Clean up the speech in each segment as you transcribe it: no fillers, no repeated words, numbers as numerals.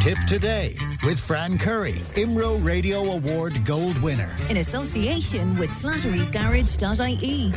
Tip Today with Fran Curry, IMRO Radio Award Gold winner. In association with slatterysgarage.ie.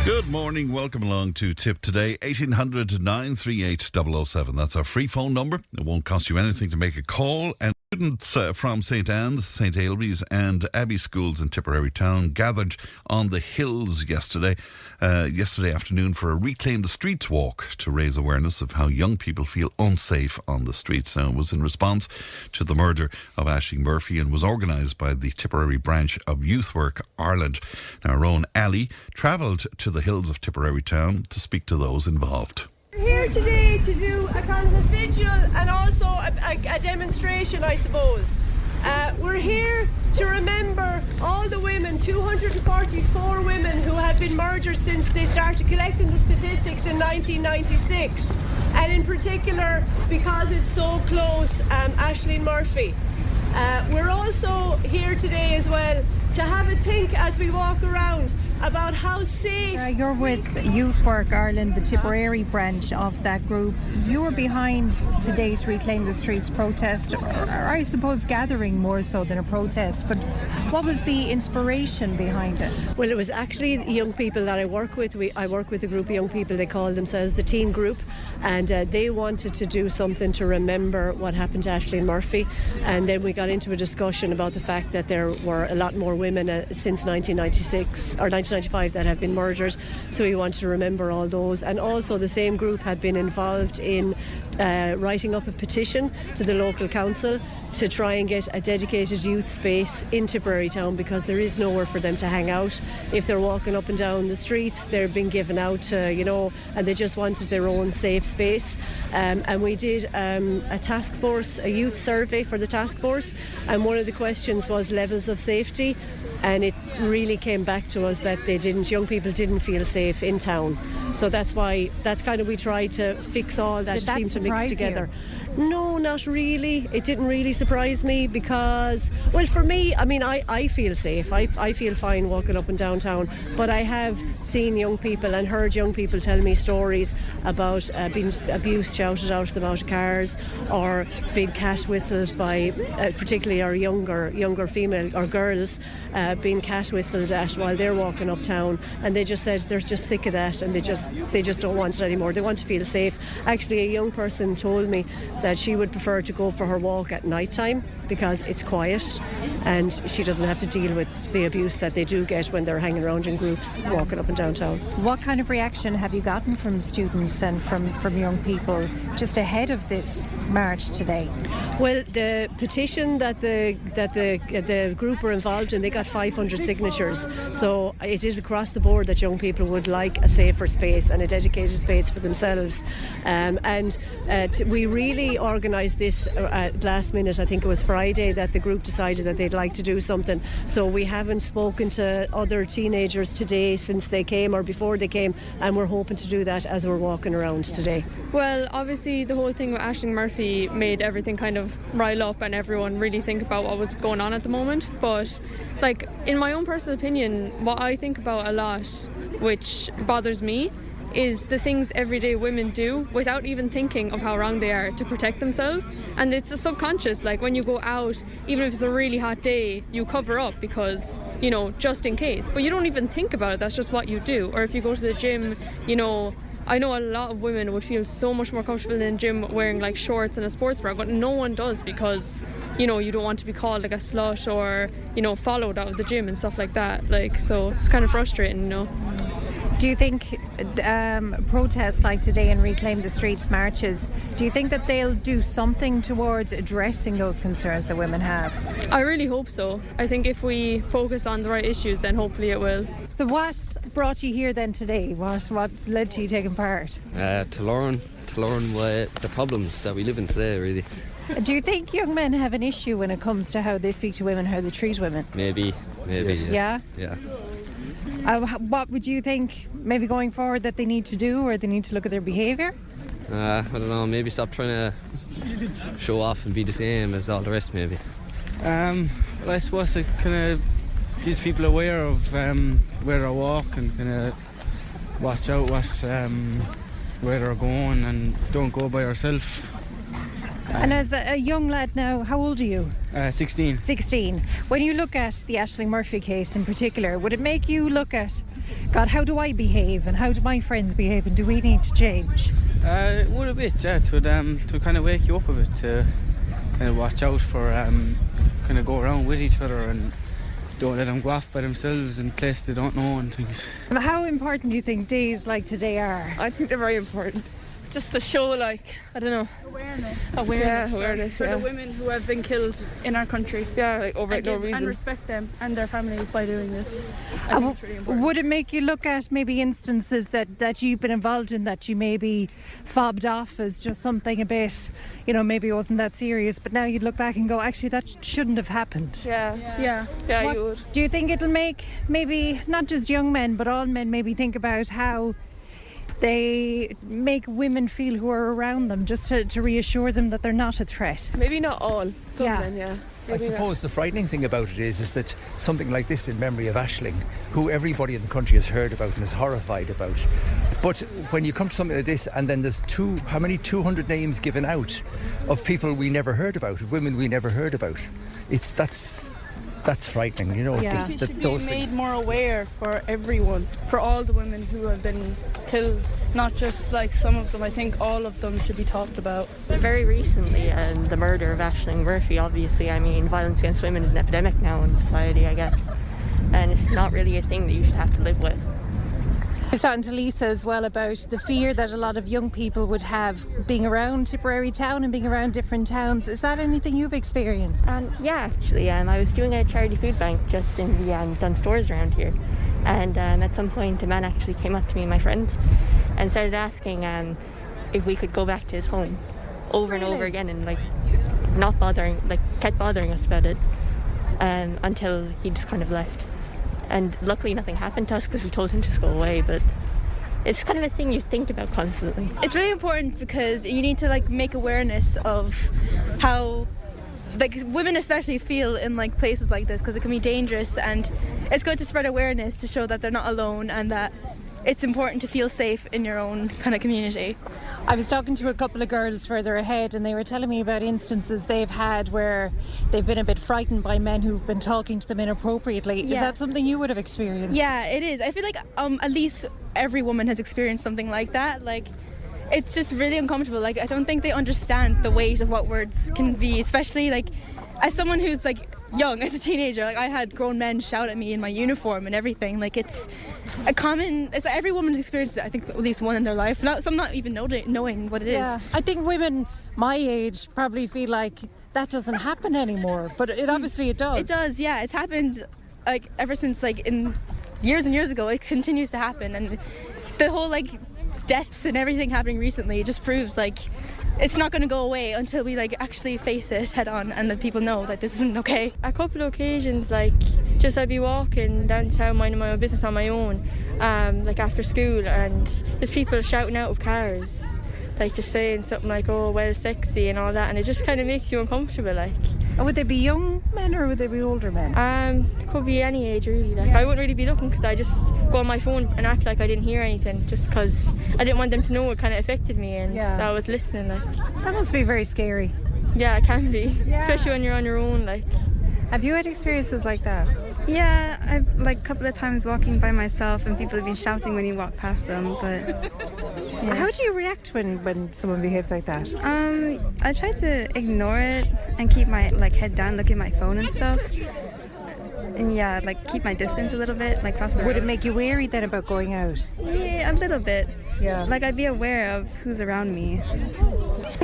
Good morning, welcome along to Tip Today, 1800 938 007. That's our free phone number. It won't cost you anything to make a call. And students from St Anne's, St Ailbe's and Abbey schools in Tipperary Town gathered on the hills yesterday afternoon for a Reclaim the Streets walk to raise awareness of how young people feel unsafe on the streets. Now, it was in response to the murder of Aisling Murphy and was organised by the Tipperary branch of Youth Work Ireland. Now, Rowan Alley travelled to the hills of Tipperary Town to speak to those involved. We're here today to do a kind of a vigil and also a demonstration, I suppose. We're here to remember all the women, 244 women who have been murdered since they started collecting the statistics in 1996. And in particular, because it's so close, Aisling Murphy. We're also here today as well to have a think as we walk around about how safe... You're with Youth Work Ireland, the Tipperary branch of that group. You were behind today's Reclaim the Streets protest, or I suppose gathering more so than a protest, but what was the inspiration behind it? Well, it was actually the young people that I work with. I work with a group of young people, they call themselves the Teen Group, and they wanted to do something to remember what happened to Aisling Murphy. And then we got into a discussion about the fact that there were a lot more women since 1996 or 1995 that have been murdered, so we wanted to remember all those. And also the same group had been involved in writing up a petition to the local council to try and get a dedicated youth space in Tipperary Town, because there is nowhere for them to hang out. If they're walking up and down the streets, they're being given out to, and they just wanted their own safe space. And we did a task force, a youth survey for the task force, and one of the questions was levels of safety, and it really came back to us that young people didn't feel safe in town. So that's kind of we tried to fix all that. Did that seemed to mix together. You? No, not really. It didn't really surprise me because, well, for me, I mean, I feel safe. I feel fine walking up and downtown, but I have seen young people and heard young people tell me stories about being abuse shouted out at them out of cars, or being cat whistled by particularly our younger female or girls being cat whistled at while they're walking uptown, and they just said they're just sick of that and they just don't want it anymore. They want to feel safe. Actually, a young person told me that she would prefer to go for her walk at night time because it's quiet and she doesn't have to deal with the abuse that they do get when they're hanging around in groups walking up and downtown. What kind of reaction have you gotten from students and from young people just ahead of this march today? Well, the petition that the group were involved in, they got 500 signatures. So it is across the board that young people would like a safer space and a dedicated space for themselves. We really organised this last minute. I think it was Friday that the group decided that they'd like to do something. So we haven't spoken to other teenagers today since they came or before they came, and we're hoping to do that as we're walking around today. Well, obviously the whole thing with Aisling Murphy made everything kind of rile up and everyone really think about what was going on at the moment. But like, in my own personal opinion, what I think about a lot, which bothers me, is the things everyday women do without even thinking of how wrong they are to protect themselves. And it's a subconscious, like when you go out, even if it's a really hot day, you cover up because, just in case. But you don't even think about it, that's just what you do. Or if you go to the gym, I know a lot of women would feel so much more comfortable in the gym wearing like shorts and a sports bra, but no one does because, you don't want to be called like a slut or, followed out of the gym and stuff like that. So it's kind of frustrating, Do you think protests like today and Reclaim the Streets marches, do you think that they'll do something towards addressing those concerns that women have? I really hope so. I think if we focus on the right issues, then hopefully it will. So what brought you here then today? What led to you taking part? To learn the problems that we live in today, really. Do you think young men have an issue when it comes to how they speak to women, how they treat women? Maybe. Yeah? Yeah. What would you think maybe going forward that they need to do, or they need to look at their behaviour? I don't know, maybe stop trying to show off and be the same as all the rest, maybe. Well, I suppose it kind of keeps people aware of where they walk and kind of watch out where they're going and don't go by yourself. And as a young lad now, how old are you? 16. 16. When you look at the Aisling Murphy case in particular, would it make you look at, God, how do I behave and how do my friends behave and do we need to change? It would a bit, yeah, to kind of wake you up a bit, to kind of watch out for, kind of go around with each other and don't let them go off by themselves in places they don't know and things. And how important do you think days like today are? I think they're very important. Just to show, like, I don't know. Awareness for the women who have been killed in our country. Yeah, like over no reason. And respect them and their families by doing this. I think it's really important. Would it make you look at maybe instances that you've been involved in that you maybe fobbed off as just something a bit, you know, maybe it wasn't that serious, but now you'd look back and go, actually, that shouldn't have happened? Yeah, you would. Do you think it'll make maybe not just young men, but all men maybe think about how they make women feel who are around them, just to reassure them that they're not a threat? Maybe not all. Some men, yeah. I suppose the frightening thing about it is that something like this in memory of Aisling, who everybody in the country has heard about and is horrified about. But when you come to something like this and then there's 200 names given out of people we never heard about, of women we never heard about, that's frightening, you know. Yeah. It should be made more aware for everyone, for all the women who have been killed, not just like some of them. I think all of them should be talked about. Very recently, the murder of Aisling Murphy, obviously, I mean, violence against women is an epidemic now in society, I guess. And it's not really a thing that you should have to live with. I was talking to Lisa as well about the fear that a lot of young people would have being around Tipperary town and being around different towns. Is that anything you've experienced? Yeah, actually, I was doing a charity food bank just in the done stores around here, and at some point a man actually came up to me and my friend and started asking if we could go back to his home over and over again, and kept bothering us about it until he just kind of left. And luckily nothing happened to us because we told him to just go away, but it's kind of a thing you think about constantly. It's really important because you need to make awareness of how women especially feel in places like this, because it can be dangerous, and it's good to spread awareness to show that they're not alone and that it's important to feel safe in your own kind of community. I was talking to a couple of girls further ahead and they were telling me about instances they've had where they've been a bit frightened by men who've been talking to them inappropriately. Yeah. Is that something you would have experienced? Yeah, it is. I feel like at least every woman has experienced something like that. It's just really uncomfortable. I don't think they understand the weight of what words can be, especially as someone who's young, as a teenager. I had grown men shout at me in my uniform and everything. It's every woman's experienced it, I think, at least one in their life. Some not even knowing what it is. I think women my age probably feel like that doesn't happen anymore, but it obviously it does. It does, yeah. It's happened ever since in years and years ago. It continues to happen, and the whole deaths and everything happening recently just proves it's not going to go away until we actually face it head on and that people know that this isn't okay. A couple of occasions, I'd be walking downtown minding my own business on my own, after school, and there's people shouting out of cars, just saying something oh, well, sexy and all that, and it just kind of makes you uncomfortable. And would they be young men or would they be older men? It could be any age really. I wouldn't really be looking because I just go on my phone and act like I didn't hear anything, just because I didn't want them to know it kind of affected me, and so I was listening. That must be very scary. Yeah, it can be, especially when you're on your own. Have you had experiences like that? Yeah, I've a couple of times walking by myself and people have been shouting when you walk past them, but yeah. How do you react when someone behaves like that? I try to ignore it and keep my head down, look at my phone and stuff. And keep my distance a little bit, cross the road. Would it make you wary then about going out? Yeah, a little bit. Yeah. I'd be aware of who's around me.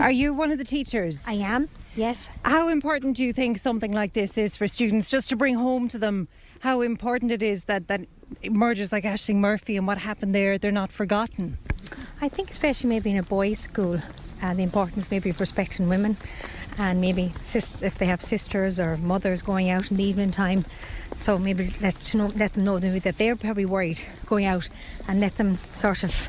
Are you one of the teachers? I am, yes. How important do you think something like this is for students, just to bring home to them how important it is that murders like Aisling Murphy and what happened there, they're not forgotten? I think especially maybe in a boys' school, the importance maybe of respecting women, and maybe if they have sisters or mothers going out in the evening time, so maybe let them know that they're probably worried going out, and let them sort of,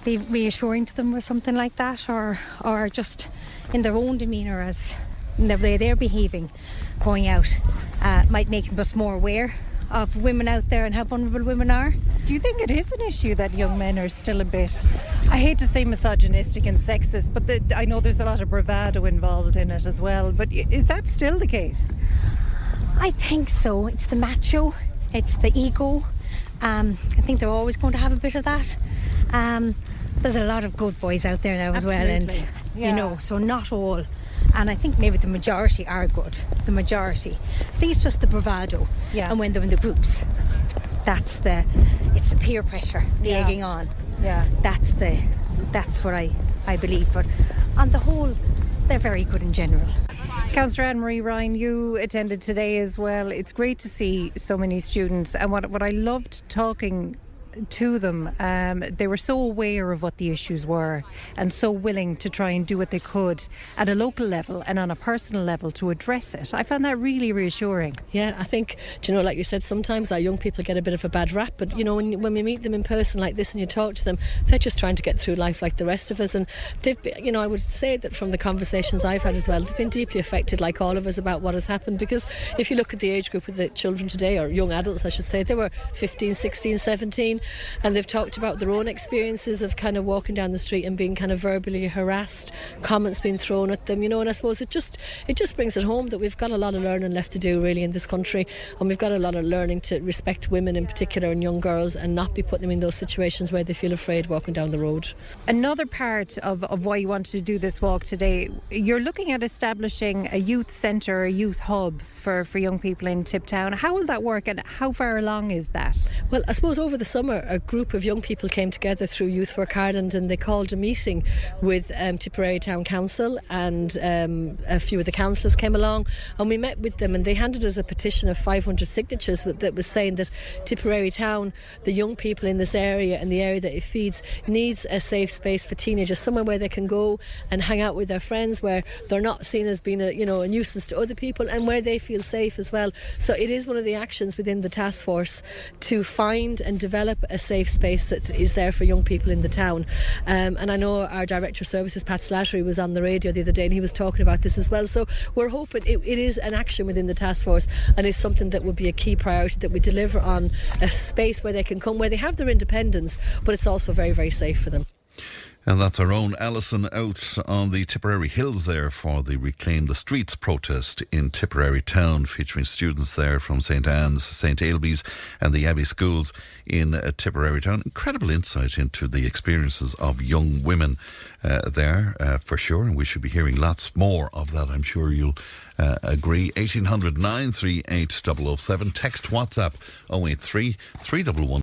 be reassuring to them or something like that, or just in their own demeanour as in the way they're behaving going out might make us more aware of women out there and how vulnerable women are. Do you think it is an issue that young men are still a bit, I hate to say misogynistic and sexist, but I know there's a lot of bravado involved in it as well, but is that still the case? I think so. It's the macho, it's the ego. I think they're always going to have a bit of that. There's a lot of good boys out there now as well, and you know, so not all. And I think maybe the majority are good. The majority. I think it's just the bravado. Yeah. And when they're in the groups, it's the peer pressure, the egging on. Yeah. That's what I believe. But on the whole, they're very good in general. Councillor Anne-Marie Ryan, you attended today as well. It's great to see so many students, and what I loved talking to them, they were so aware of what the issues were and so willing to try and do what they could at a local level and on a personal level to address it. I found that really reassuring. Yeah, I think, like you said, sometimes our young people get a bit of a bad rap, but when we meet them in person like this and you talk to them, they're just trying to get through life like the rest of us, and they've been, I would say that from the conversations I've had as well, they've been deeply affected like all of us about what has happened, because if you look at the age group of the children today, or young adults I should say, they were 15, 16, 17, and they've talked about their own experiences of kind of walking down the street and being kind of verbally harassed, comments being thrown at them, and I suppose it just brings it home that we've got a lot of learning left to do really in this country, and we've got a lot of learning to respect women in particular and young girls and not be putting them in those situations where they feel afraid walking down the road. Another part of why you wanted to do this walk today, you're looking at establishing a youth centre, a youth hub for young people in Tipp Town. How will that work and how far along is that? Well, I suppose over the summer a group of young people came together through Youth Work Ireland, and they called a meeting with Tipperary Town Council, and a few of the councillors came along, and we met with them, and they handed us a petition of 500 signatures that was saying that Tipperary Town, the young people in this area and the area that it feeds, needs a safe space for teenagers, somewhere where they can go and hang out with their friends, where they're not seen as being a nuisance to other people, and where they feel safe as well. So it is one of the actions within the task force to find and develop a safe space that is there for young people in the town. And I know our Director of Services, Pat Slattery, was on the radio the other day and he was talking about this as well. So we're hoping it is an action within the task force, and it's something that will be a key priority, that we deliver on a space where they can come, where they have their independence, but it's also very, very safe for them. And that's our own Alison out on the Tipperary Hills there for the Reclaim the Streets protest in Tipperary Town, featuring students there from St Anne's, St Ailbe's and the Abbey schools in Tipperary Town. Incredible insight into the experiences of young women there for sure, and we should be hearing lots more of that, I'm sure you'll agree. 1800 938 007, text WhatsApp 083 311